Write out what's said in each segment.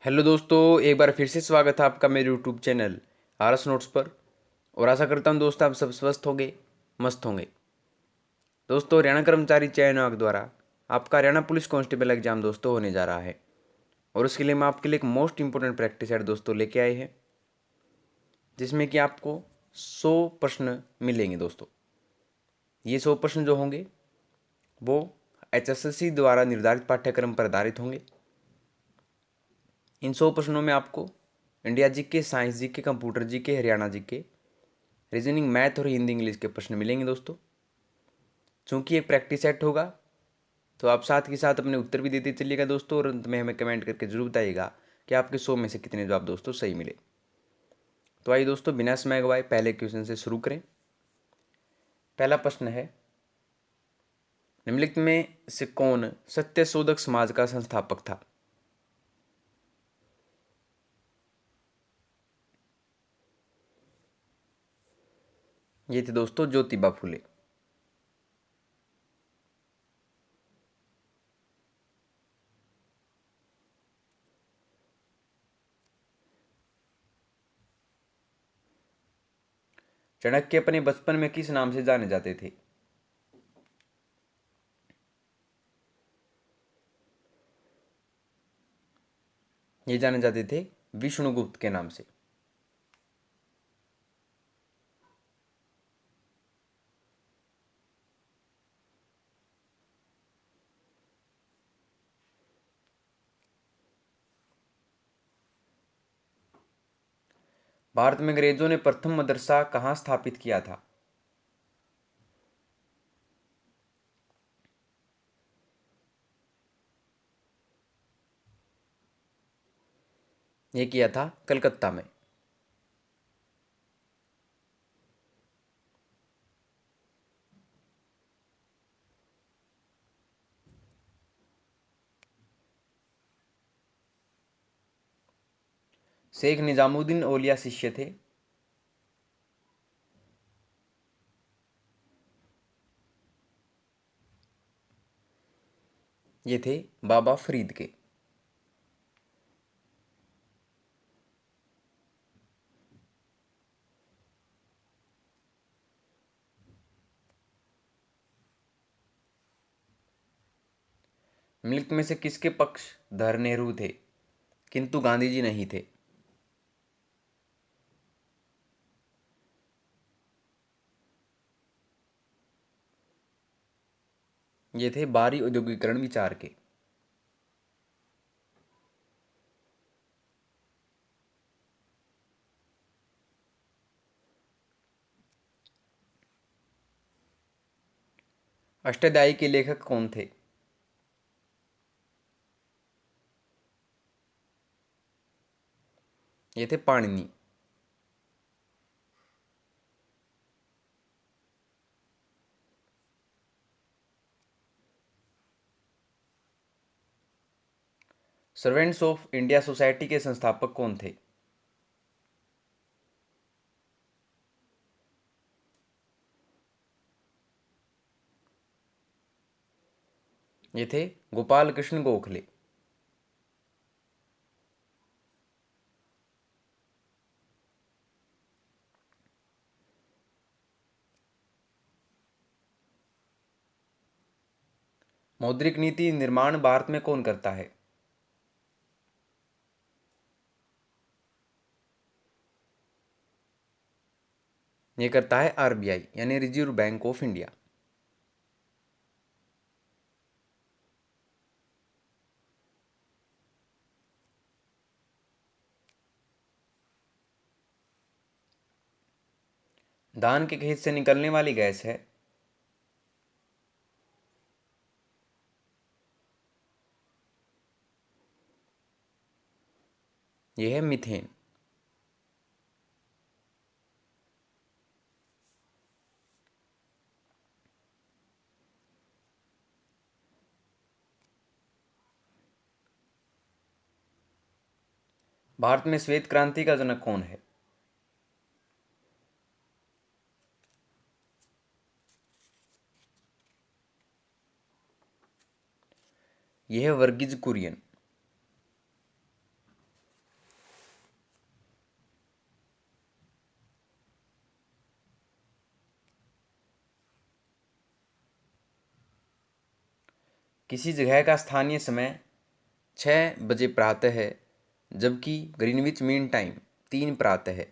Hello दोस्तों, एक बार फिर से स्वागत है आपका मेरे यूट्यूब चैनल आरएस नोट्स पर। और आशा करता हूं दोस्तों आप सब स्वस्थ होंगे, मस्त होंगे। दोस्तों, हरियाणा कर्मचारी चयन आयोग द्वारा आपका हरियाणा पुलिस कांस्टेबल एग्जाम दोस्तों होने जा रहा है। और उसके लिए हम आपके लिए एक मोस्ट इंपॉर्टेंट प्रैक्टिस सेट दोस्तों लेके आए हैं, जिसमें कि आपको 100 प्रश्न मिलेंगे दोस्तों। ये 100 प्रश्न जो होंगे वो HSSC द्वारा निर्धारित पाठ्यक्रम पर आधारित होंगे। इन 100 प्रश्नों में आपको India GK, science GK, computer GK, Haryana GK, reasoning, math और हिंदी इंग्लिश के प्रश्न मिलेंगे दोस्तों। चूंकि एक प्रैक्टिस सेट होगा तो आप साथ के साथ अपने उत्तर भी देते चलिएगा दोस्तों, और अंत में हमें कमेंट करके जरूर बताइएगा कि आपके 100 में से कितने जवाब दोस्तों सही मिले। तो आइए दोस्तों, बिना समय गवाए पहले क्वेश्चन से शुरू करें। पहला प्रश्न है, निम्नलिखित में से कौन सत्य शोधक समाज का संस्थापक था? ये थे दोस्तों ज्योतिबा फुले। चाणक्य अपने बचपन में किस नाम से जाने जाते थे? ये जाने जाते थे विष्णुगुप्त के नाम से। भारत में अंग्रेजों ने प्रथम मदरसा कहाँ स्थापित किया था? ये किया था कलकत्ता में। शेख निजामुद्दीन औलिया शिष्य थे? ये थे बाबा फरीद के। निम्नलिखित में से किसके पक्षधर नेहरू थे किंतु गांधी जी नहीं थे? ये थे बाहरी औद्योगिकरण विचार के। अष्टाध्यायी के लेखक कौन थे? ये थे Panini. Servants of India society के संस्थापक कौन थे? ये थे गोपाल कृष्ण गोखले। मौद्रिक नीति निर्माण भारत में कौन करता है? ये करता है RBI यानी रिजर्व बैंक ऑफ इंडिया। धान के खेत से निकलने वाली गैस है? यह है मीथेन। भारत में श्वेत क्रांति का जनक कौन है? यह है वर्गीज कुरियन। किसी जगह का स्थानीय समय 6 बजे प्रातः है, जबकि ग्रीनविच मीन टाइम 3 प्रातः है।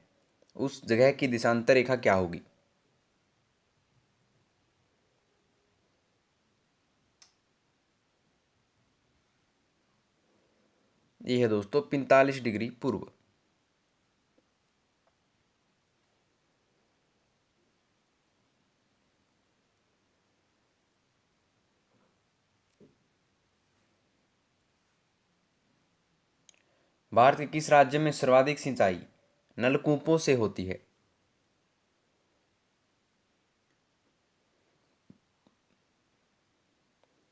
उस जगह की देशांतर रेखा क्या होगी? ये है दोस्तों 45 डिग्री पूर्व। भारत के किस राज्य में सर्वाधिक सिंचाई नलकूपों से होती है?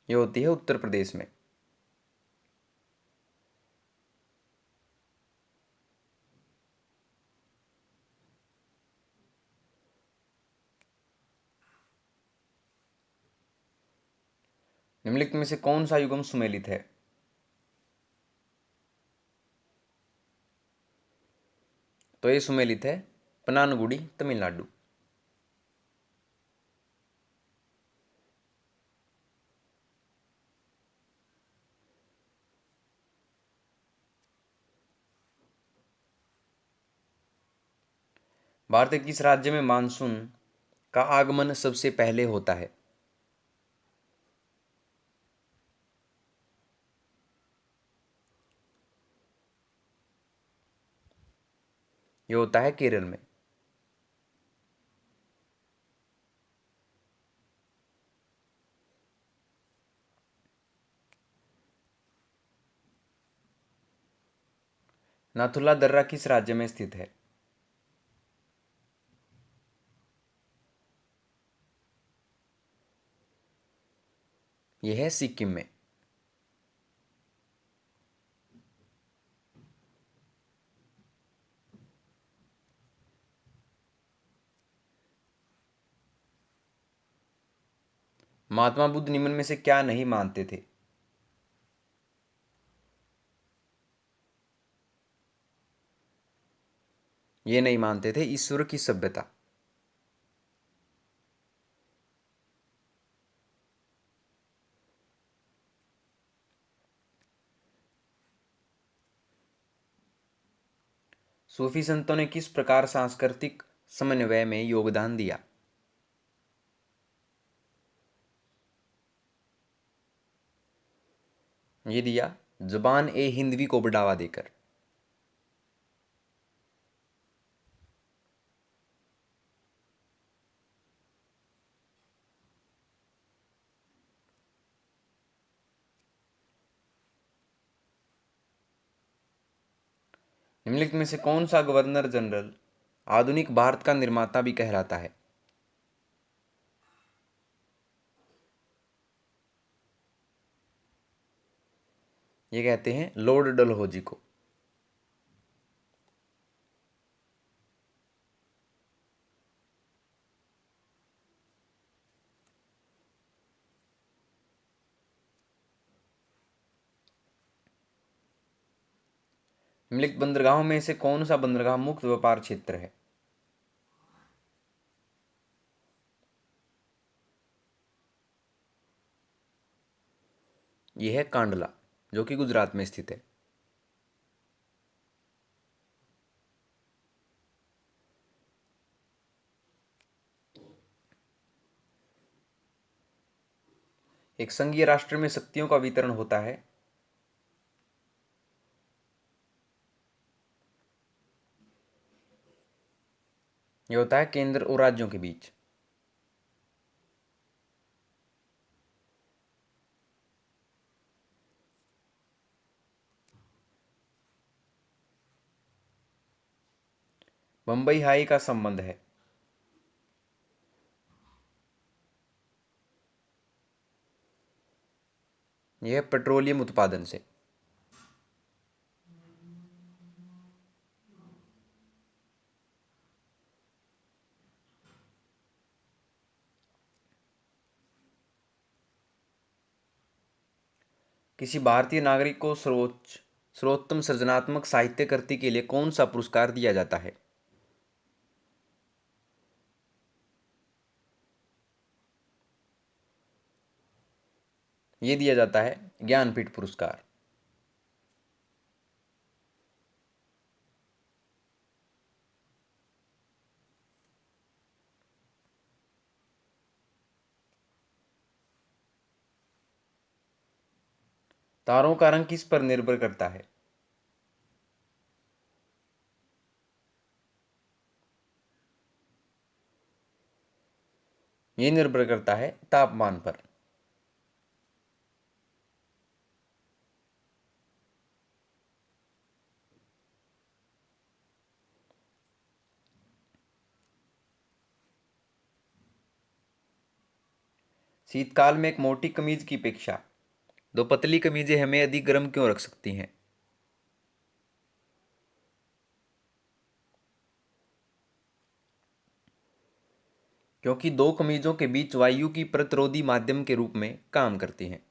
ये होती है उत्तर प्रदेश में। निम्नलिखित में से कौन सा युग्म सुमेलित है? तो ये सुमेलित है पनानगुड़ी तमिलनाडु। भारत के किस राज्य में मानसून का आगमन सबसे पहले होता है? ये होता है केरल में। नाथुला दर्रा किस राज्य में स्थित है? यह है सिक्किम में। महात्मा बुद्ध निम्न में से क्या नहीं मानते थे? ये नहीं मानते थे ईश्वर की सभ्यता। सूफी संतों ने किस प्रकार सांस्कृतिक समन्वय में योगदान दिया? ये दिया ज़बान ए हिंदवी को बढ़ावा देकर। निम्नलिखित में से कौन सा गवर्नर जनरल आधुनिक भारत का निर्माता भी कहलाता है? ये कहते हैं लॉर्ड डलहौजी को। निम्नलिखित बंदरगाहों में से कौन सा बंदरगाह मुक्त व्यापार क्षेत्र है? यह है कांडला, जो कि गुजरात में स्थित है। एक संघीय राष्ट्र में शक्तियों का वितरण होता है। यह होता है केंद्र और राज्यों के बीच। बम्बई हाई का संबंध है। यह पेट्रोलियम उत्पादन से। किसी भारतीय नागरिक को सर्वोत्तम सृजनात्मक साहित्य कृति के लिए कौन सा पुरस्कार दिया जाता है? ये दिया जाता है ज्ञानपीठ पुरस्कार। तारों का रंग किस पर निर्भर करता है? ये निर्भर करता है तापमान पर। शीतकाल में एक मोटी कमीज की अपेक्षा दो पतली कमीजें हमें अधिक गर्म क्यों रख सकती हैं? क्योंकि दो कमीजों के बीच वायु की प्रतिरोधी माध्यम के रूप में काम करती हैं।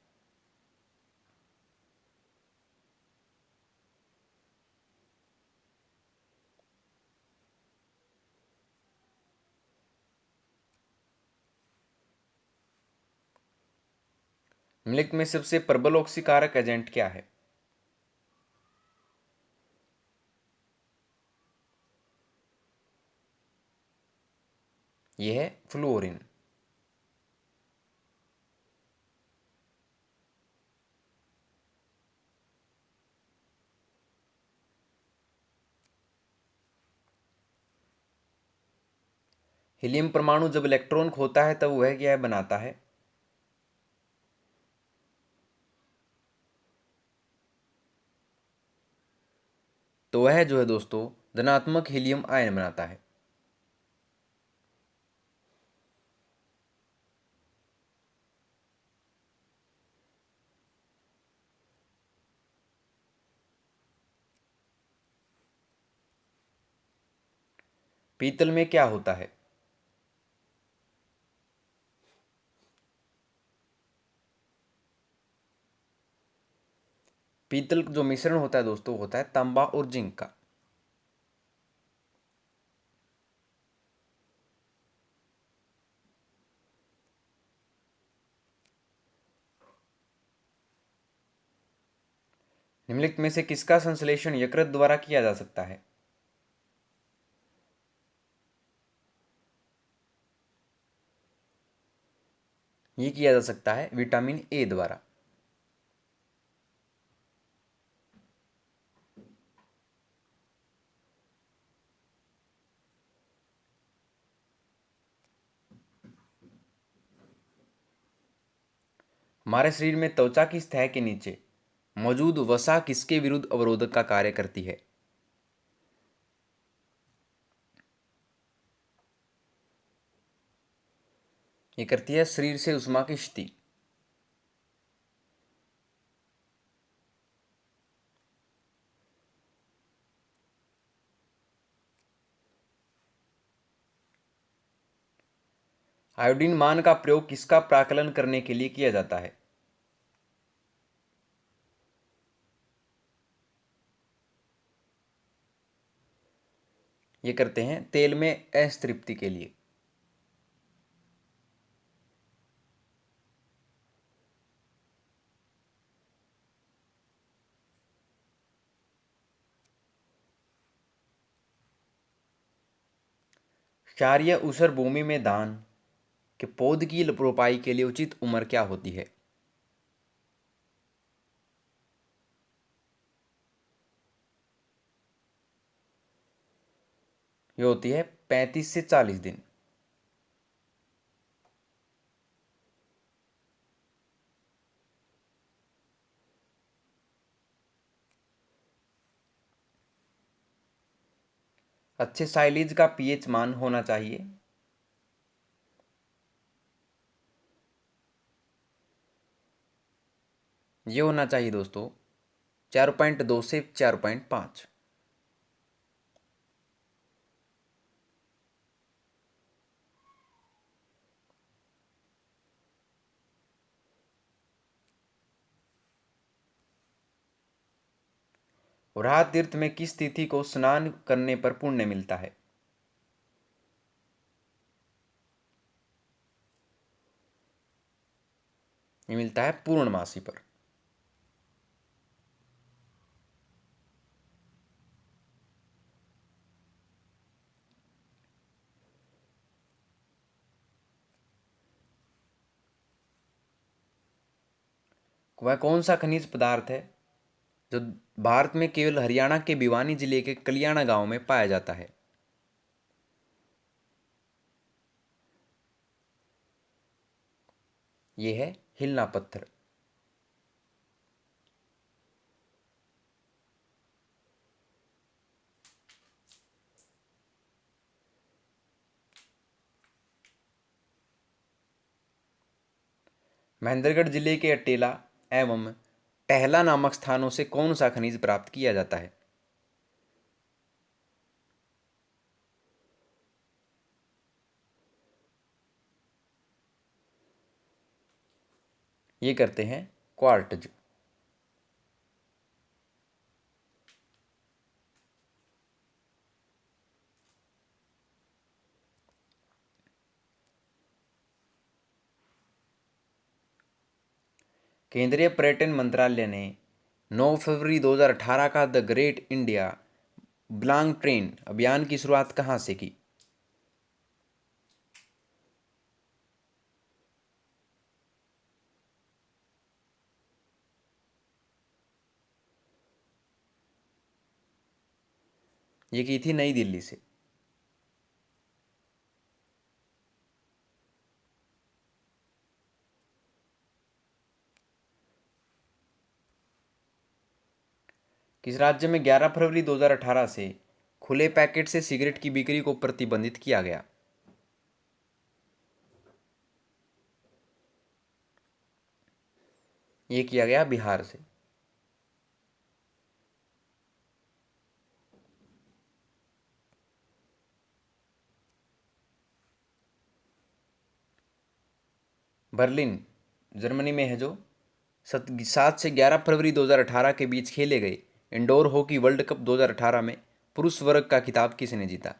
निम्नलिखित में सबसे प्रबल ऑक्सीकारक एजेंट क्या है? यह है फ्लोरीन। हीलियम परमाणु जब इलेक्ट्रॉन खोता है तब वह क्या बनाता है? तो वह जो है दोस्तों धनात्मक हीलियम आयन बनाता है। पीतल में क्या होता है? पीतल जो मिश्रण होता है दोस्तों होता है तांबा और जिंक का। निम्नलिखित में से किसका संश्लेषण यकृत द्वारा किया जा सकता है? ये किया जा सकता है विटामिन ए द्वारा। हमारे शरीर में त्वचा की सतह के नीचे मौजूद वसा किसके विरुद्ध अवरोधक का कार्य करती है? ये करती है शरीर से उष्मा की स्थिति। आयोडीन मान का प्रयोग किसका प्राकलन करने के लिए किया जाता है? ये करते हैं तेल में अस्तृप्ति के लिए। क्षारीय ऊसर भूमि में धान के पौध की रोपाई के लिए उचित उम्र क्या होती है? ये होती है 35 से 40 दिन। अच्छे साइलेज का पीएच मान होना चाहिए। ये होना चाहिए दोस्तों 4.2 से 4.5। वराह तीर्थ में किस तिथि को स्नान करने पर पुण्य मिलता है? ये मिलता है पूर्णमासी पर। वह कौन सा खनिज पदार्थ है जो भारत में केवल हरियाणा के भिवानी जिले के कलियाड़ा गांव में पाया जाता है? ये है हिलना पत्थर। महेंद्रगढ़ जिले के अटेला एवं टहला नामक स्थानों से कौन सा खनिज प्राप्त किया जाता है? ये करते हैं क्वार्टज। केंद्रीय पर्यटन मंत्रालय ने 9 फरवरी 2018 का द ग्रेट इंडिया ब्लांग ट्रेन अभियान की शुरुआत कहाँ से की? ये की थी नई दिल्ली से। किस राज्य में 11 फरवरी 2018 से खुले पैकेट से सिगरेट की बिक्री को प्रतिबंधित किया गया? ये किया गया बिहार से। बर्लिन जर्मनी में है जो 7 से 11 फरवरी 2018 के बीच खेले गए इंडोर हॉकी वर्ल्ड कप 2018 में पुरुष वर्ग का खिताब किसने जीता?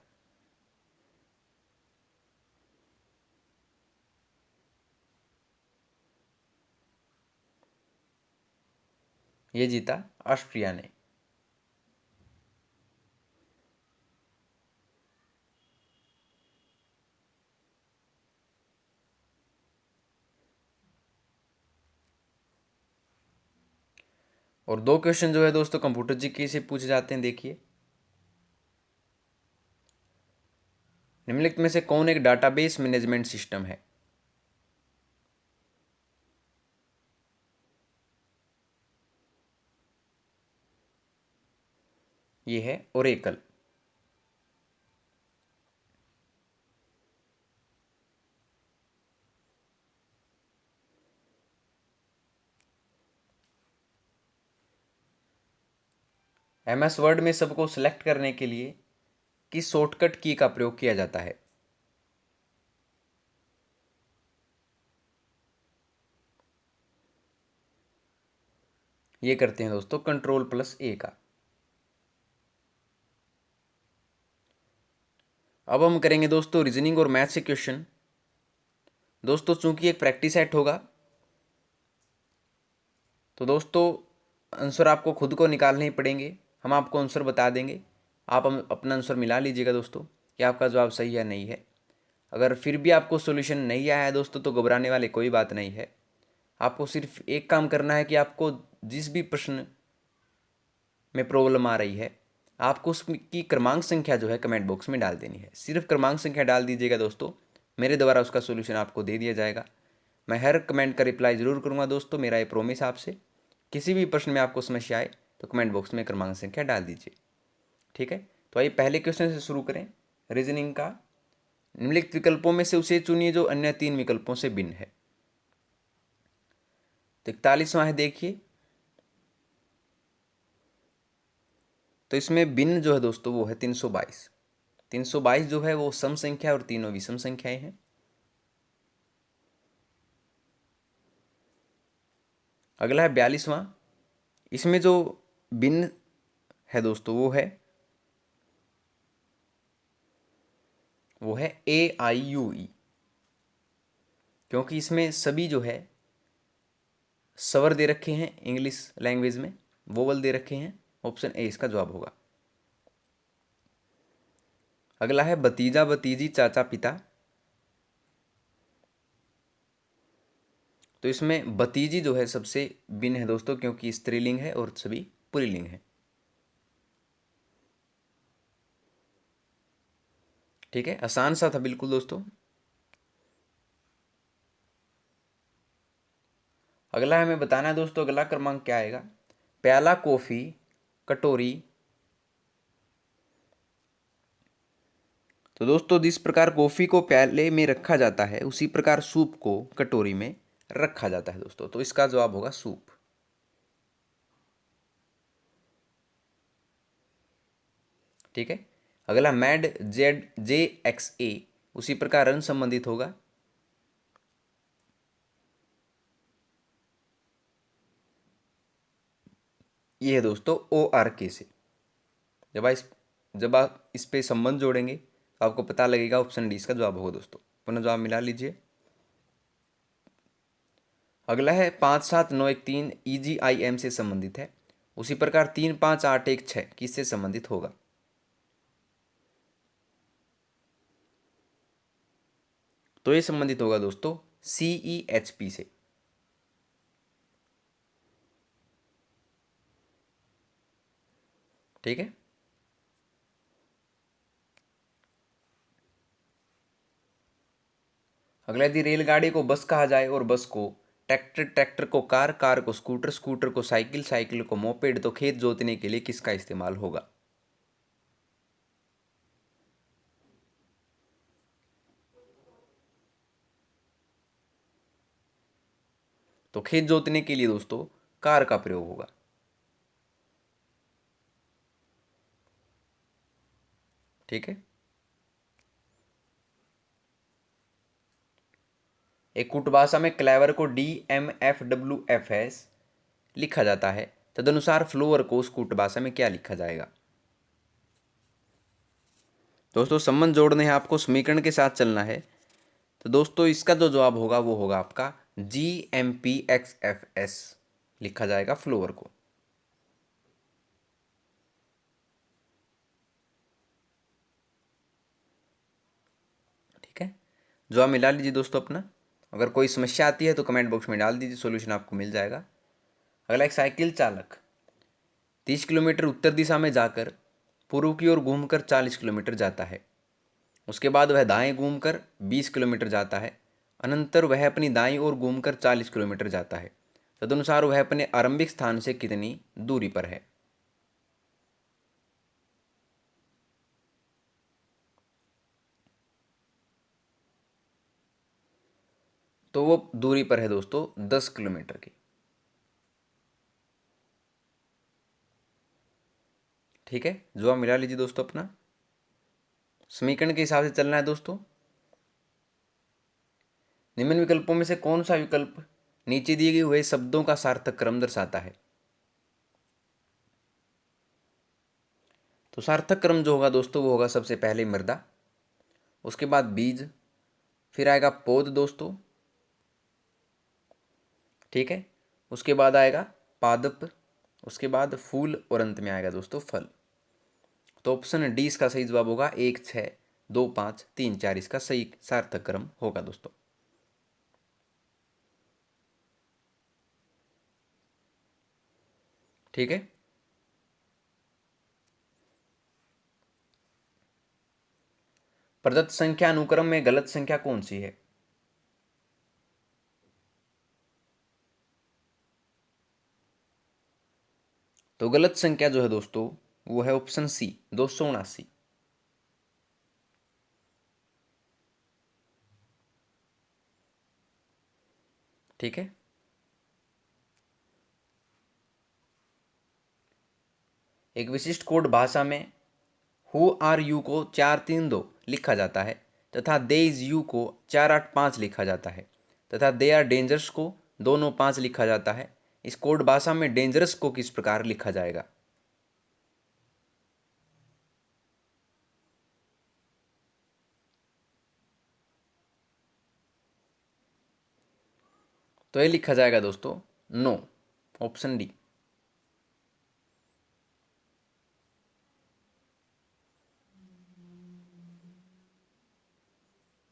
ये जीता ऑस्ट्रिया ने। और 2 क्वेश्चन जो है दोस्तों कंप्यूटर जीके से पूछे जाते हैं, देखिए। निम्नलिखित में से कौन एक डाटाबेस मैनेजमेंट सिस्टम है? ये है ओरेकल। एमएस वर्ड में सबको सिलेक्ट करने के लिए किस शॉर्टकट की का प्रयोग किया जाता है? ये करते हैं दोस्तों Ctrl+A का। अब हम करेंगे दोस्तों रीजनिंग और मैथ से क्वेश्चन। दोस्तों चूंकि एक प्रैक्टिस सेट होगा तो दोस्तों आंसर आपको खुद को निकालने ही पड़ेंगे। हम आपको आंसर बता देंगे, आप अपना आंसर मिला लीजिएगा दोस्तों कि आपका जवाब सही है नहीं है। अगर फिर भी आपको सॉल्यूशन नहीं आया है दोस्तों तो घबराने वाली कोई बात नहीं है। आपको सिर्फ एक काम करना है कि आपको जिस भी प्रश्न में प्रॉब्लम आ रही है आपको उसकी क्रमांक संख्या जो है कमेंट बॉक्स में डाल देनी है। सिर्फ क्रमांक संख्या डाल दीजिएगा दोस्तों, मेरे द्वारा उसका सोल्यूशन आपको दे दिया जाएगा। मैं हर कमेंट का रिप्लाई ज़रूर करूँगा दोस्तों, मेरा ये प्रॉमिस आपसे। किसी भी प्रश्न में आपको समस्या आए तो कमेंट बॉक्स में क्रमांक संख्या डाल दीजिए, ठीक है। तो आइए पहले क्वेश्चन से शुरू करें रीजनिंग का। निम्नलिखित विकल्पों में से उसे चुनिए जो अन्य 3 विकल्पों से भिन्न है। तो 41वां है, देखिए। तो इसमें भिन्न जो है दोस्तों वो है 322। 322 जो है वो सम संख्या और तीनों विषम संख्याएं हैं। अगला है 42वां। इसमें जो भिन्न है दोस्तों वो है ए आई यू ई, क्योंकि इसमें सभी जो है स्वर दे रखे हैं इंग्लिश लैंग्वेज में, वोवल दे रखे हैं। ऑप्शन ए इसका जवाब होगा। अगला है भतीजा भतीजी चाचा पिता। तो इसमें भतीजी जो है सबसे भिन्न है दोस्तों, क्योंकि स्त्रीलिंग है और सभी पुल्लिंग है। ठीक है, आसान सा था बिल्कुल दोस्तों। अगला हमें बताना है दोस्तों, अगला क्रमांक क्या आएगा। प्याला कॉफी, कटोरी। तो दोस्तों जिस प्रकार कॉफी को प्याले में रखा जाता है, उसी प्रकार सूप को कटोरी में रखा जाता है दोस्तों। तो इसका जवाब होगा सूप। ठीक है, अगला मैड जेड जे एक्स ए, उसी प्रकार रन संबंधित होगा। ये है दोस्तों ओ आर के से। जब आप इस पे संबंध जोड़ेंगे तो आपको पता लगेगा। ऑप्शन डी इसका जवाब होगा दोस्तों। पुनः जवाब मिला लीजिए। अगला है 57913 EGIM से संबंधित है। उसी प्रकार 35816 किससे संबंधित होगा। तो ये संबंधित होगा दोस्तों CEHP से। ठीक है, अगला यदि रेलगाड़ी को बस कहा जाए और बस को ट्रैक्टर, ट्रैक्टर को कार, कार को स्कूटर, स्कूटर को साइकिल, साइकिल को मोपेड, तो खेत जोतने के लिए किसका इस्तेमाल होगा। तो खेत जोतने के लिए दोस्तों कार का प्रयोग होगा। ठीक है, एक कुट भाषा में क्लेवर को DMFWFS लिखा जाता है, तदनुसार फ्लोअर को उस कुट भाषा में क्या लिखा जाएगा। दोस्तों संबंध जोड़ने हैं आपको, समीकरण के साथ चलना है। तो दोस्तों इसका जो जवाब होगा वो होगा आपका GMPXFS लिखा जाएगा फ्लोअर को। ठीक है, जवाब मिला लीजिए दोस्तों अपना। अगर कोई समस्या आती है तो कमेंट बॉक्स में डाल दीजिए, सॉल्यूशन आपको मिल जाएगा। अगला एक साइकिल चालक 30 किलोमीटर उत्तर दिशा में जाकर पूर्व की ओर घूमकर 40 किलोमीटर जाता है। उसके बाद वह दाएं घूमकर 20 किलोमीटर जाता है। अनंतर वह अपनी दाईं ओर घूमकर 40 किलोमीटर जाता है। तदनुसार वह अपने आरंभिक स्थान से कितनी दूरी पर है। तो वो दूरी पर है दोस्तों 10 किलोमीटर की। ठीक है, जवाब मिला लीजिए दोस्तों अपना। समीकरण के हिसाब से चलना है दोस्तों। निम्न विकल्पों में से कौन सा विकल्प नीचे दिए गए हुए शब्दों का सार्थक क्रम दर्शाता है। तो सार्थक क्रम जो होगा दोस्तों वो होगा सबसे पहले मृदा, उसके बाद बीज, फिर आएगा पौध दोस्तों। ठीक है, उसके बाद आएगा पादप, उसके बाद फूल और अंत में आएगा दोस्तों फल। तो ऑप्शन डी इसका सही जवाब होगा। 1 6 2 5 3 4 इसका सही सार्थक क्रम होगा दोस्तों। ठीक है, प्रदत्त संख्या अनुक्रम में गलत संख्या कौन सी है। तो गलत संख्या जो है दोस्तों वो है ऑप्शन सी 279। ठीक है, एक विशिष्ट कोड भाषा में हु आर यू को 432 लिखा जाता है, तथा दे इज यू को 485 लिखा जाता है, तथा दे आर डेंजरस को 295 लिखा जाता है। इस कोड भाषा में डेंजरस को किस प्रकार लिखा जाएगा। तो ये लिखा जाएगा दोस्तों नो, ऑप्शन डी।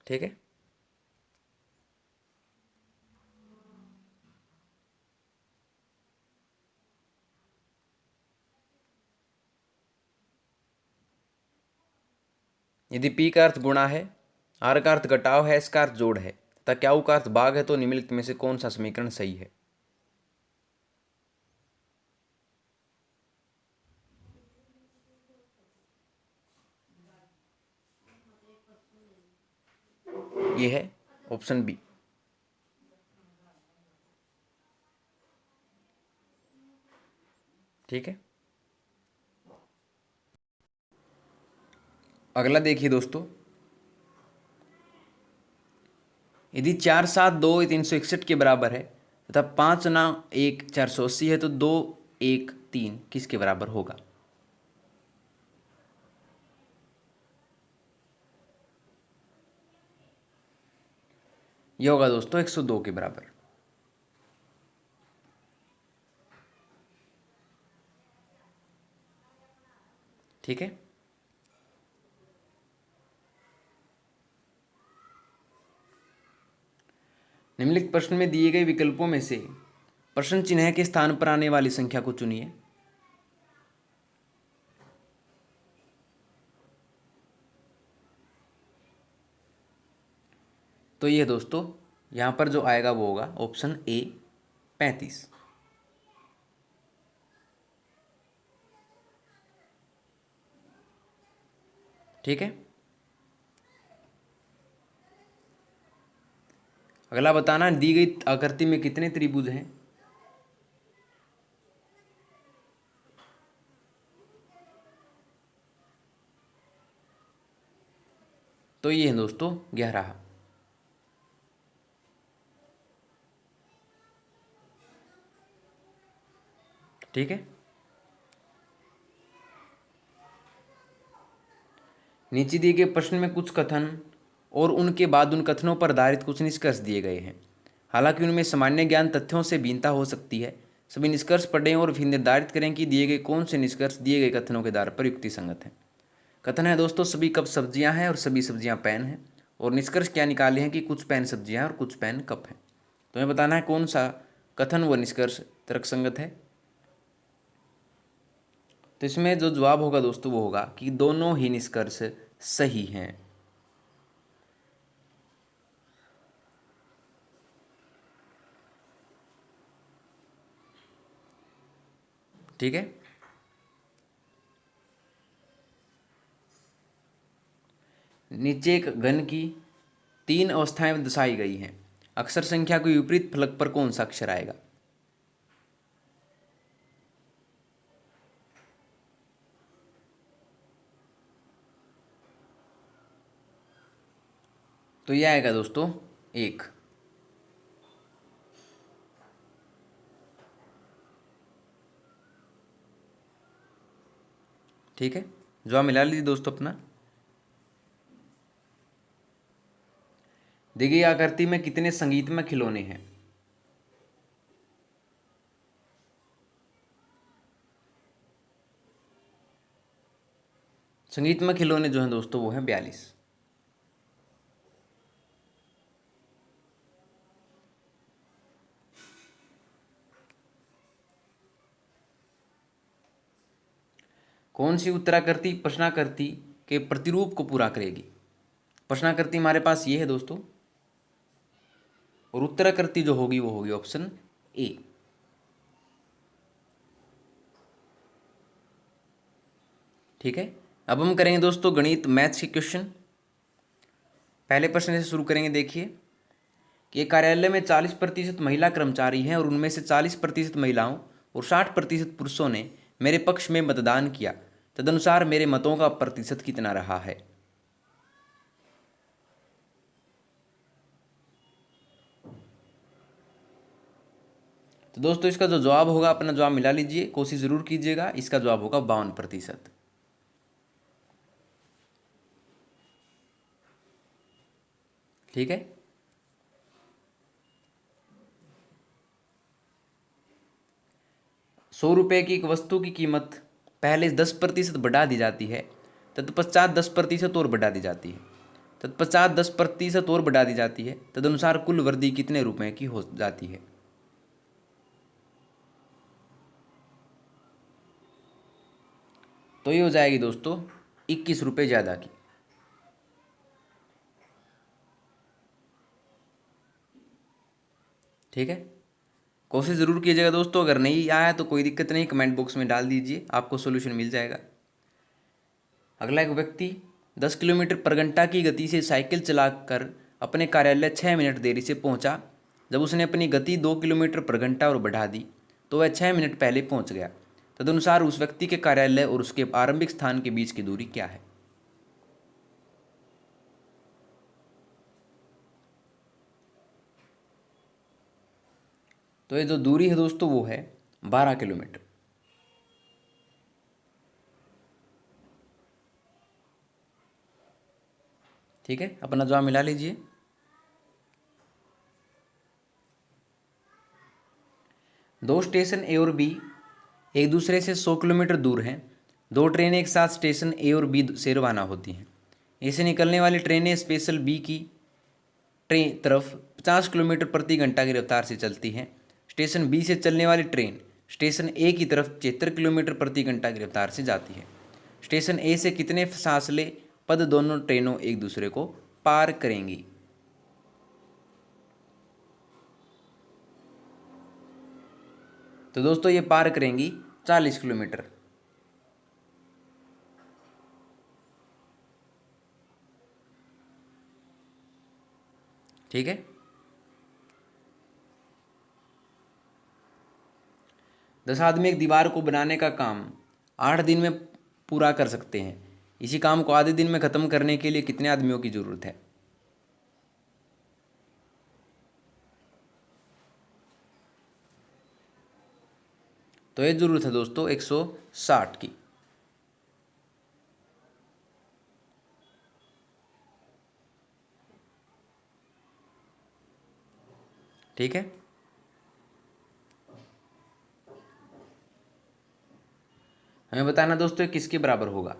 ठीक है, यदि पी का अर्थ गुणा है, आर का अर्थ घटाव है, एस का अर्थ जोड़ है तथा क्यू का अर्थ भाग है तो निम्नलिखित में से कौन सा समीकरण सही है? ये है ऑप्शन बी। ठीक है, अगला देखिए दोस्तों, यदि 4 7 2 361 के बराबर है तथा 5 9 1 480 है तो 2 1 3 किसके बराबर होगा? यह होगा दोस्तों 102 के बराबर। ठीक है, निम्नलिखित प्रश्न में दिए गए विकल्पों में से प्रश्न चिन्ह के स्थान पर आने वाली संख्या को चुनिए। तो ये दोस्तों यहां पर जो आएगा वो होगा ऑप्शन ए 35। ठीक है, अगला बताना, दी गई आकृति में कितने त्रिभुज हैं? तो ये है दोस्तों 11। ठीक है, नीचे दिए गए प्रश्न में कुछ कथन और उनके बाद उन कथनों पर आधारित कुछ निष्कर्ष दिए गए हैं। हालांकि उनमें सामान्य ज्ञान तथ्यों से भिन्नता हो सकती है। सभी निष्कर्ष पढ़ें और फिर निर्धारित करें कि दिए गए कौन से निष्कर्ष दिए गए कथनों के आधार पर युक्ति संगत हैं। कथन है दोस्तों, सभी कप सब्जियां हैं और सभी सब्जियां पेन हैं। और निष्कर्ष क्या निकाले हैं कि कुछ पेन सब्जियां हैं और कुछ पेन कप हैं। तो हमें बताना है कौन सा कथन व निष्कर्ष तर्कसंगत है। तो इसमें जो जवाब होगा दोस्तों वो होगा कि दोनों ही निष्कर्ष सही हैं। ठीक है, नीचे एक घन की 3 अवस्थाएं दर्शाई गई हैं। अक्षर संख्या के विपरीत फलक पर कौन सा अक्षर आएगा? तो यह आएगा दोस्तों 1। ठीक है, जवाब मिला लीजिए दोस्तों अपना। देखिए आकृति में कितने संगीतमय खिलौने हैं? संगीतमय खिलौने जो हैं दोस्तों वो हैं 42। कौन सी उत्तराकृति प्रश्नाकृति के प्रतिरूप को पूरा करेगी? प्रश्नाकृति हमारे पास ये है दोस्तों, और उत्तराकृति जो होगी वो होगी ऑप्शन ए। ठीक है, अब हम करेंगे दोस्तों गणित मैथ्स के क्वेश्चन। पहले प्रश्न से शुरू करेंगे। देखिए कि कार्यालय में 40% महिला कर्मचारी हैं और उनमें से 40% महिलाओं और 60% पुरुषों ने मेरे पक्ष में मतदान किया। तदनुसार मेरे मतों का प्रतिशत कितना रहा है? तो दोस्तों इसका जो जवाब होगा अपना जवाब मिला लीजिए, कोशिश जरूर कीजिएगा। इसका जवाब होगा 52%। ठीक है, 100 रुपये की एक वस्तु की कीमत पहले 10% बढ़ा दी जाती है, तत्पश्चात 10% और बढ़ा दी जाती है, तत्पश्चात 10% और बढ़ा दी जाती है, तदनुसार कुल वृद्धि कितने रुपए की हो जाती है? तो ये हो जाएगी दोस्तों 21 रुपये ज़्यादा की। ठीक है, कोशिश ज़रूर कीजिएगा दोस्तों। अगर नहीं आया तो कोई दिक्कत नहीं, कमेंट बॉक्स में डाल दीजिए, आपको सोल्यूशन मिल जाएगा। अगला एक व्यक्ति 10 किलोमीटर/घंटा की गति से साइकिल चलाकर अपने कार्यालय 6 मिनट देरी से पहुंचा। जब उसने अपनी गति 2 किलोमीटर/घंटा और बढ़ा दी तो वह 6 मिनट पहले पहुंच गया। तदनुसार उस व्यक्ति के कार्यालय और उसके आरंभिक स्थान के बीच की दूरी क्या है? तो ये जो दूरी है दोस्तों वो है 12 किलोमीटर। ठीक है, अपना जवाब मिला लीजिए। दो स्टेशन ए और बी एक दूसरे से 100 किलोमीटर दूर हैं। दो ट्रेनें एक साथ स्टेशन ए और बी से रवाना होती हैं। ए से निकलने वाली ट्रेनें स्पेशल बी की ट्रेन तरफ 50 किलोमीटर/घंटा की रफ्तार से चलती हैं। स्टेशन बी से चलने वाली ट्रेन स्टेशन ए की तरफ 73 किलोमीटर/घंटा की रफ्तार से जाती है। स्टेशन ए से कितने फासले पद दोनों ट्रेनों एक दूसरे को पार करेंगी? तो दोस्तों ये पार करेंगी 40 किलोमीटर। ठीक है, 10 आदमी एक दीवार को बनाने का काम 8 दिन में पूरा कर सकते हैं। इसी काम को आधे दिन में ख़त्म करने के लिए कितने आदमियों की ज़रूरत है? तो ये ज़रूरत है दोस्तों 160 की। ठीक है, हमें बताना दोस्तों किसके बराबर होगा।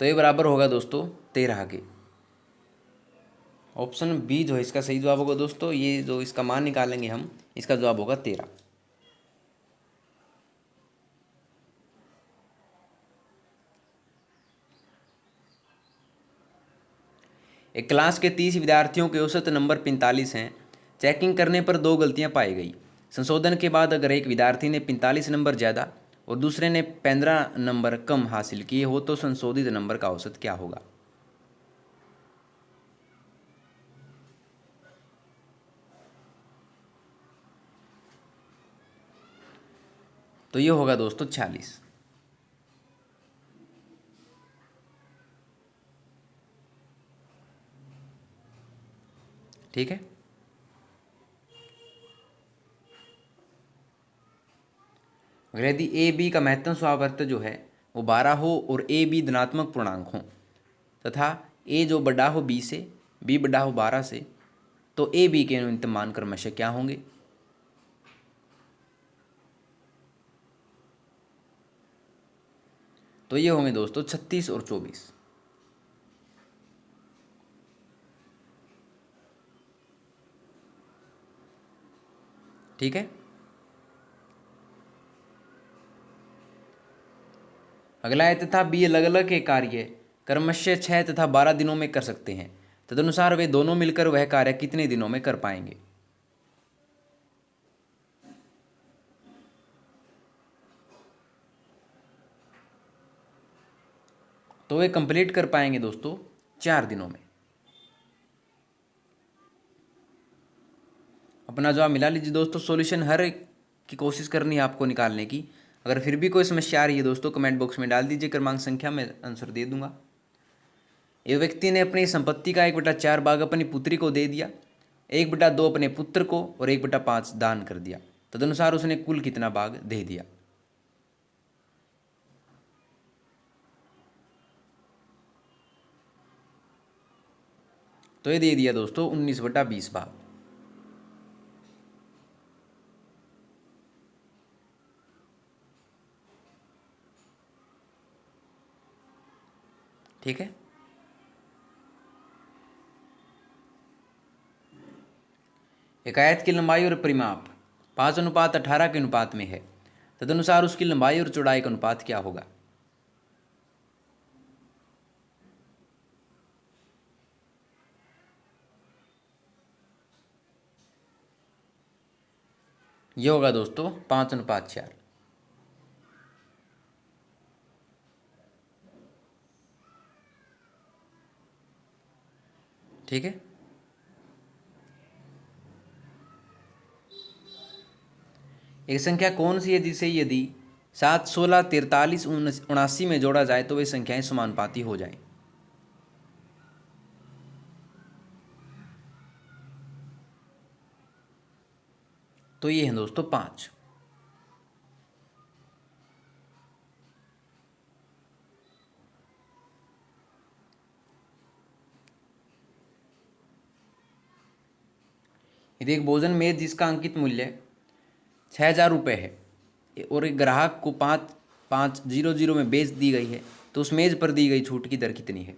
तो ये बराबर होगा दोस्तों 13 के। ऑप्शन बी जो है इसका सही जवाब होगा दोस्तों। ये जो इसका मान निकालेंगे हम, इसका जवाब होगा 13। एक क्लास के 30 विद्यार्थियों के औसत नंबर 45 हैं। चेकिंग करने पर 2 गलतियां पाई गई। संशोधन के बाद अगर एक विद्यार्थी ने 45 नंबर ज़्यादा और दूसरे ने 15 नंबर कम हासिल किए हो तो संशोधित नंबर का औसत क्या होगा? तो ये होगा दोस्तों 46। ठीक है, अगर यदि ए बी का महत्तम स्वावर्त जो है वो 12 हो और ए बी धनात्मक पूर्णांक हो तथा ए जो बड़ा हो बी से, बी बड़ा हो 12 से, तो ए बी के न्यूनतम मान क्रमशः क्या होंगे? तो ये होंगे दोस्तों 36 और 24। ठीक है, अगला है तथा बी अलग अलग के कार्य क्रमशः 6 तथा 12 दिनों में कर सकते हैं। तदनुसार वे दोनों मिलकर वह कार्य कितने दिनों में कर पाएंगे? तो वे कंप्लीट कर पाएंगे दोस्तों 4 दिनों में। अपना जवाब मिला लीजिए दोस्तों। सॉल्यूशन हर एक की कोशिश करनी है आपको निकालने की। अगर फिर भी कोई समस्या आ रही है दोस्तों कमेंट बॉक्स में डाल दीजिए, क्रमांक संख्या में आंसर दे दूंगा। एक व्यक्ति ने अपनी संपत्ति का 1/4 भाग अपनी पुत्री को दे दिया, 1/2 अपने पुत्र को और 1/5 दान कर दिया। तदनुसार उसने कुल कितना भाग दे दिया? तो ये दे दिया दोस्तों 19/20 भाग। ठीक है। एक आयत की लंबाई और परिमाप 5:18 के अनुपात में है, तदनुसार उसकी लंबाई और चौड़ाई का अनुपात क्या होगा। ये होगा दोस्तों 5:4। ठीक है। एक संख्या कौन सी है जिसे यदि 7, 16, 43, 79 में जोड़ा जाए तो वे संख्याएं समानुपाती हो जाएं। तो ये है दोस्तों 5। यदि एक भोजन मेज जिसका अंकित मूल्य 6,000 रुपये है और एक ग्राहक को 5,500 में बेच दी गई है, तो उस मेज पर दी गई छूट की दर कितनी है।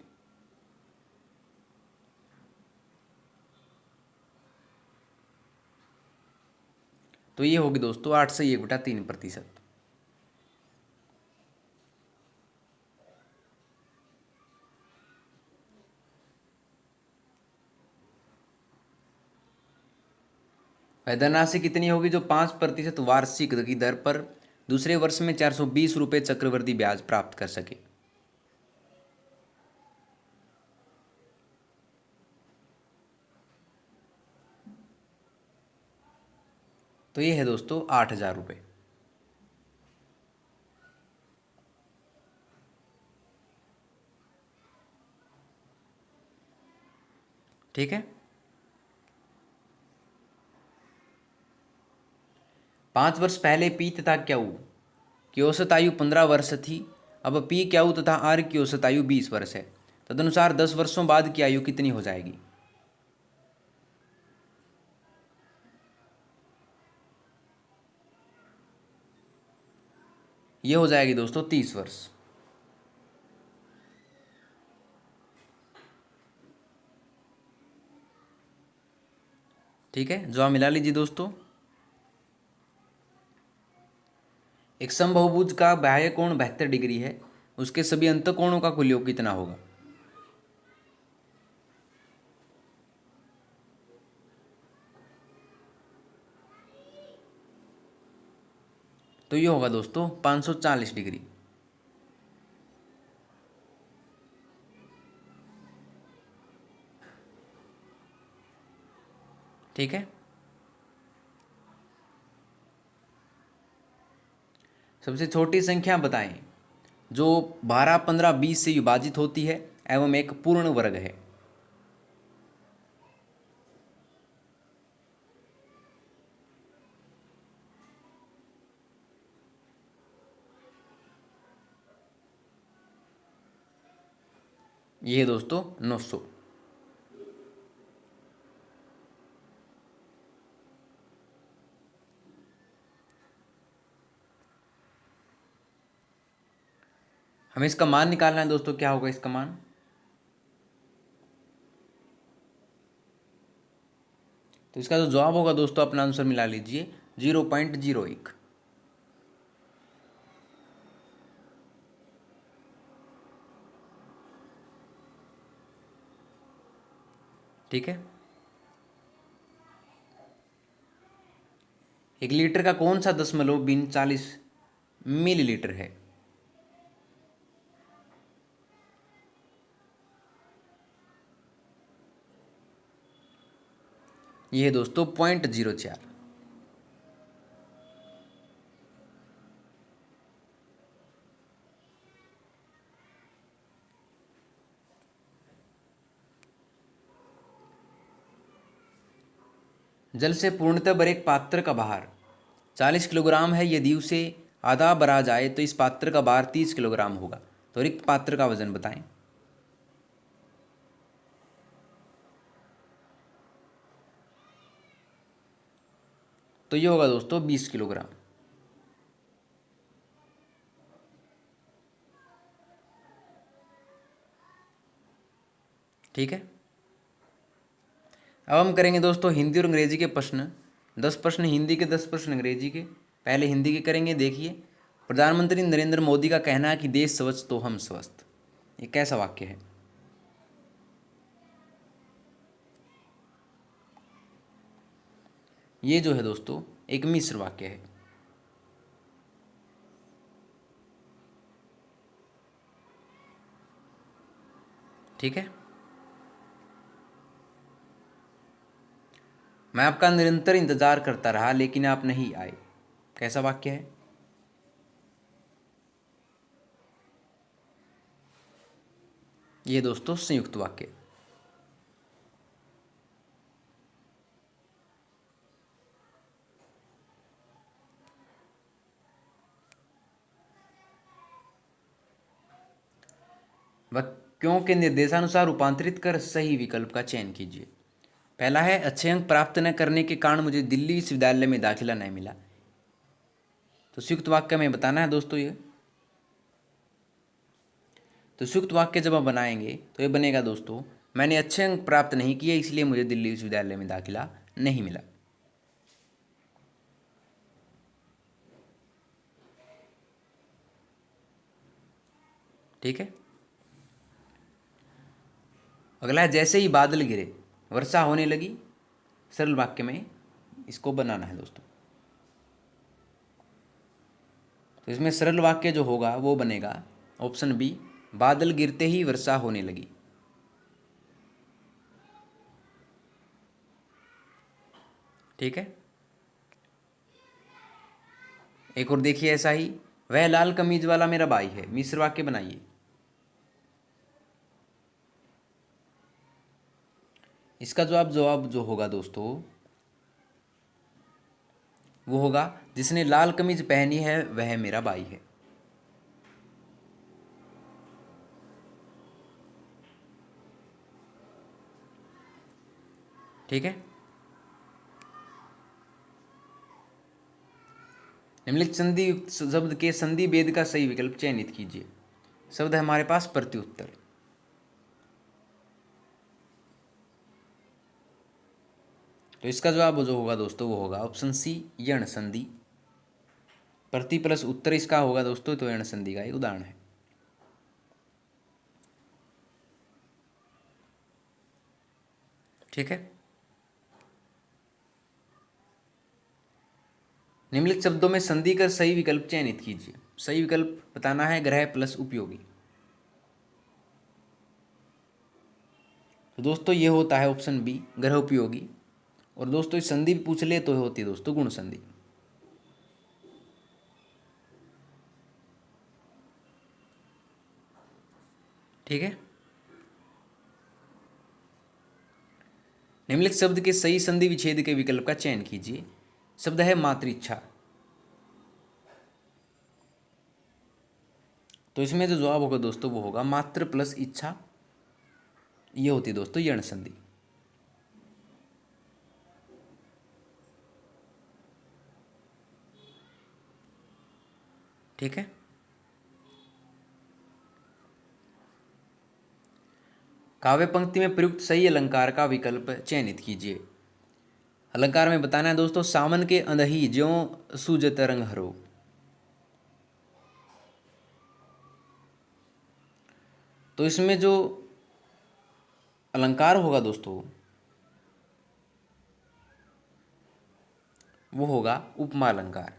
तो ये होगी दोस्तों 8 से 1/3%। वह धनराशि कितनी होगी जो 5% वार्षिक की दर पर दूसरे वर्ष में 420 रुपये चक्रवृद्धि ब्याज प्राप्त कर सके। तो ये है दोस्तों 8,000 रुपये। ठीक है। 5 वर्ष पहले पी तथा क्यू की औसत आयु 15 वर्ष थी। अब पी, क्यू तथा आर की औसत आयु 20 वर्ष है। तदनुसार 10 वर्षों बाद की आयु कितनी हो जाएगी। ये हो जाएगी दोस्तों 30 वर्ष। ठीक है, जवाब मिला लीजिए दोस्तों। एक समबाहुभुज का बाह्य कोण 72 डिग्री है, उसके सभी अंतःकोणों का कुल योग कितना होगा। तो ये होगा दोस्तों 540 डिग्री। ठीक है। सबसे छोटी संख्या बताएं जो 12, 15, 20 से विभाजित होती है एवं एक पूर्ण वर्ग है। ये है दोस्तों 900। हमें इसका मान निकालना है दोस्तों। क्या होगा इसका मान। तो इसका जो जवाब होगा दोस्तों अपना आंसर मिला लीजिए 0.01। ठीक है। 1 लीटर का कौन सा दशमलव बिन 40 मिलीलीटर है। ये है दोस्तों 0.04। जल से पूर्णतः भरे एक पात्र का भार 40 किलोग्राम है। यदि उसे आधा भरा जाए तो इस पात्र का भार 30 किलोग्राम होगा। तो रिक्त पात्र का वजन बताएं। तो ये होगा दोस्तों 20 किलोग्राम। ठीक है। अब हम करेंगे दोस्तों हिंदी और अंग्रेजी के प्रश्न। 10 प्रश्न हिंदी के, 10 प्रश्न अंग्रेजी के। पहले हिंदी के करेंगे। देखिए, प्रधानमंत्री नरेंद्र मोदी का कहना है कि देश स्वच्छ तो हम स्वस्थ। ये कैसा वाक्य है? ये जो है दोस्तों एक मिश्र वाक्य है। ठीक है। मैं आपका निरंतर इंतजार करता रहा लेकिन आप नहीं आए। कैसा वाक्य है? ये दोस्तों संयुक्त वाक्य। वाक्यों के निर्देशानुसार रूपांतरित कर सही विकल्प का चयन कीजिए। पहला है, अच्छे अंक प्राप्त न करने के कारण मुझे दिल्ली विश्वविद्यालय में दाखिला नहीं मिला। तो संयुक्त वाक्य में बताना है दोस्तों ये। तो संयुक्त वाक्य जब हम बनाएंगे तो ये बनेगा दोस्तों, मैंने अच्छे अंक प्राप्त नहीं किए इसलिए मुझे दिल्ली विश्वविद्यालय में दाखिला नहीं मिला। ठीक है। अगला है, जैसे ही बादल गिरे वर्षा होने लगी। सरल वाक्य में इसको बनाना है दोस्तों। तो इसमें सरल वाक्य जो होगा वो बनेगा ऑप्शन बी, बादल गिरते ही वर्षा होने लगी। ठीक है। एक और देखिए ऐसा ही, वह लाल कमीज वाला मेरा भाई है। मिश्र वाक्य बनाइए। इसका जवाब जो होगा दोस्तों वो होगा, जिसने लाल कमीज पहनी है वह मेरा भाई है। ठीक है। निम्नलिखित संधि युक्त शब्द के संधि भेद का सही विकल्प चयनित कीजिए। शब्द है हमारे पास प्रत्युत्तर। तो इसका जवाब जो होगा दोस्तों वो होगा ऑप्शन सी, यण संधि। प्रति प्लस उत्तर इसका होगा दोस्तों, तो यण संधि का एक उदाहरण है। ठीक है। निम्नलिखित शब्दों में संधि कर सही विकल्प चयनित कीजिए। सही विकल्प बताना है ग्रह प्लस उपयोगी। तो दोस्तों ये होता है ऑप्शन बी, ग्रह उपयोगी। और दोस्तों इस संधि पूछ ले तो होती है दोस्तों गुण संधि। ठीक है। निम्नलिखित शब्द के सही संधि विच्छेद के विकल्प का चयन कीजिए। शब्द है मातृइच्छा। तो इसमें जो जवाब होगा दोस्तों वो होगा मात्र प्लस इच्छा। ये होती है दोस्तों यण संधि। ठीक है। काव्य पंक्ति में प्रयुक्त सही अलंकार का विकल्प चयनित कीजिए। अलंकार में बताना है दोस्तों, सामन के अंधही ज्यों सूजत रंग हरो। तो इसमें जो अलंकार होगा दोस्तों वो होगा उपमा अलंकार।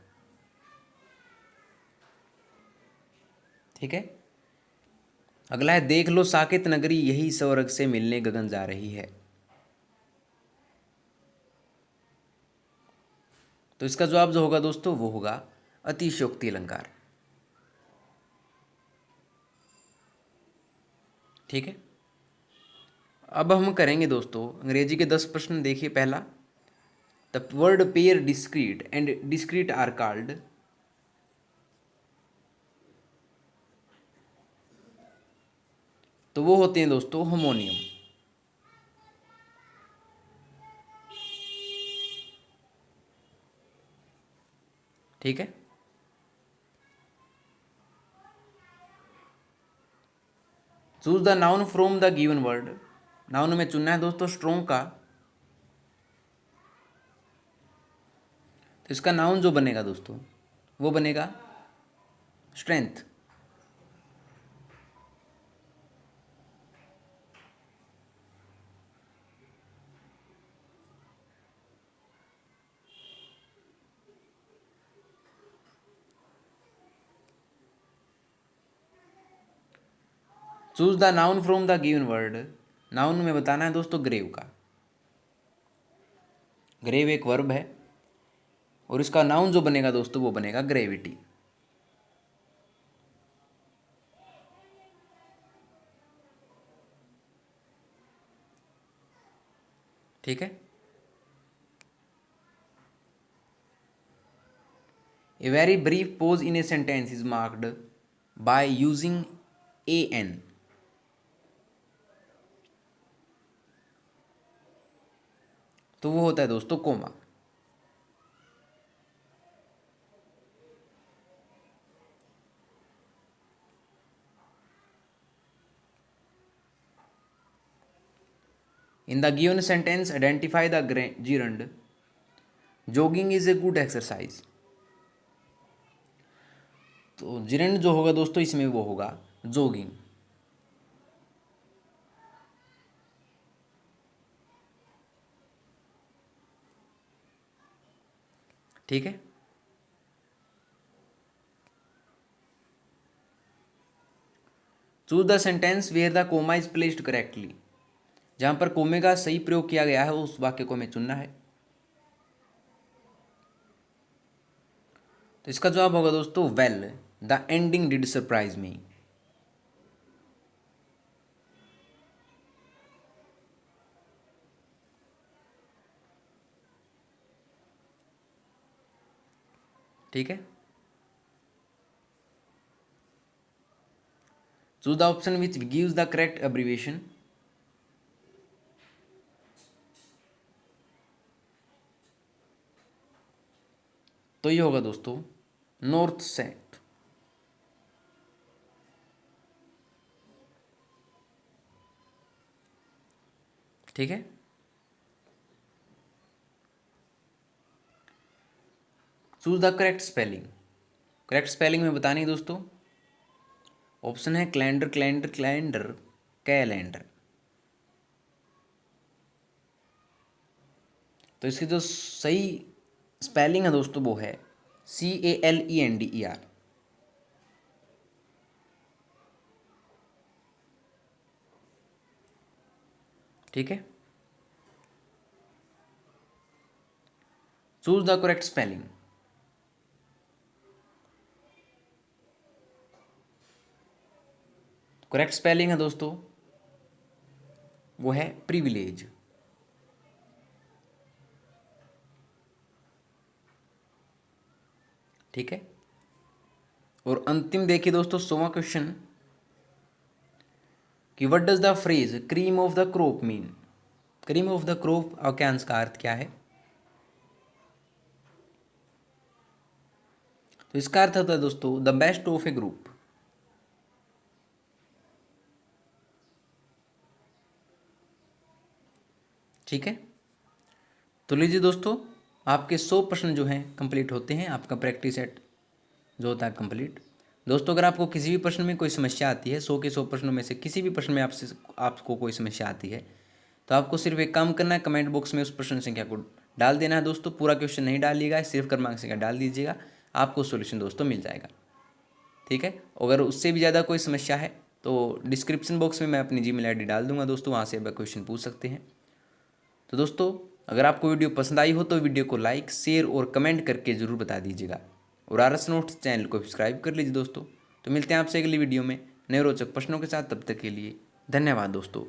ठीक है। अगला है, देख लो साकेत नगरी यही स्वर्ग से मिलने गगन जा रही है। तो इसका जवाब जो होगा दोस्तों वो होगा अतिशयोक्ति अलंकार। ठीक है। अब हम करेंगे दोस्तों अंग्रेजी के 10 प्रश्न। देखिए पहला, the word pair discreet and discrete are called. तो वो होते हैं दोस्तों होमोनियम। ठीक है। Choose the noun from the given word. Noun में चुनना है दोस्तों स्ट्रोंग का। तो इसका नाउन जो बनेगा दोस्तों वो बनेगा strength. Choose the noun from the given word. Noun में बताना है दोस्तों ग्रेव का। ग्रेव एक वर्ब है और इसका नाउन जो बनेगा दोस्तों वो बनेगा ग्रेविटी। ठीक है। A very brief pause in a sentence is marked by using a an. तो वो होता है दोस्तों comma. In the given sentence, identify the gerund. Jogging is a good exercise. तो gerund जो होगा दोस्तों इसमें वो होगा jogging। ठीक है। Choose the sentence where the comma is placed correctly. जहां पर कोमे का सही प्रयोग किया गया है उस वाक्य को हमें चुनना है। तो इसका जवाब होगा दोस्तों well the ending did surprise me. ठीक है। Choose the option which gives the correct abbreviation. तो ये होगा दोस्तों नॉर्थ सेंट। ठीक है। Choose the correct spelling. Correct spelling में बतानी है दोस्तों। ऑप्शन है कैलेंडर कैलेंडर कैलेंडर कैलेंडर। तो इसकी जो सही स्पेलिंग है दोस्तों वो है CALENDER। ठीक है। Choose the correct spelling. Correct spelling है दोस्तों वो है प्रिविलेज। ठीक है। और अंतिम देखिए दोस्तों 100वां क्वेश्चन कि what does the phrase cream of the crop mean. Cream of the crop वाक्यांश का अर्थ क्या है। तो इसका अर्थ होता है दोस्तों the best of A group. ठीक है। तो लीजिए दोस्तों आपके 100 प्रश्न जो हैं कंप्लीट होते हैं। आपका प्रैक्टिस सेट जो होता है कंप्लीट। दोस्तों अगर आपको किसी भी प्रश्न में कोई समस्या आती है 100 के 100 प्रश्नों में से किसी भी प्रश्न में आपको कोई समस्या आती है तो आपको सिर्फ एक काम करना है कमेंट बॉक्स में उस प्रश्न संख्या को डाल देना है दोस्तों। पूरा क्वेश्चन नहीं डालिएगा सिर्फ क्रमांक संख्या डाल दीजिएगा आपको सोल्यूशन दोस्तों मिल जाएगा। ठीक है। अगर उससे भी ज़्यादा कोई समस्या है तो डिस्क्रिप्शन बॉक्स में मैं अपनी जीमेल आईडी डाल दूंगा दोस्तों वहाँ से आप क्वेश्चन पूछ सकते हैं। तो दोस्तों अगर आपको वीडियो पसंद आई हो तो वीडियो को लाइक शेयर और कमेंट करके ज़रूर बता दीजिएगा और RS नोट्स चैनल को सब्सक्राइब कर लीजिए दोस्तों। तो मिलते हैं आपसे अगली वीडियो में नए रोचक प्रश्नों के साथ। तब तक के लिए धन्यवाद दोस्तों।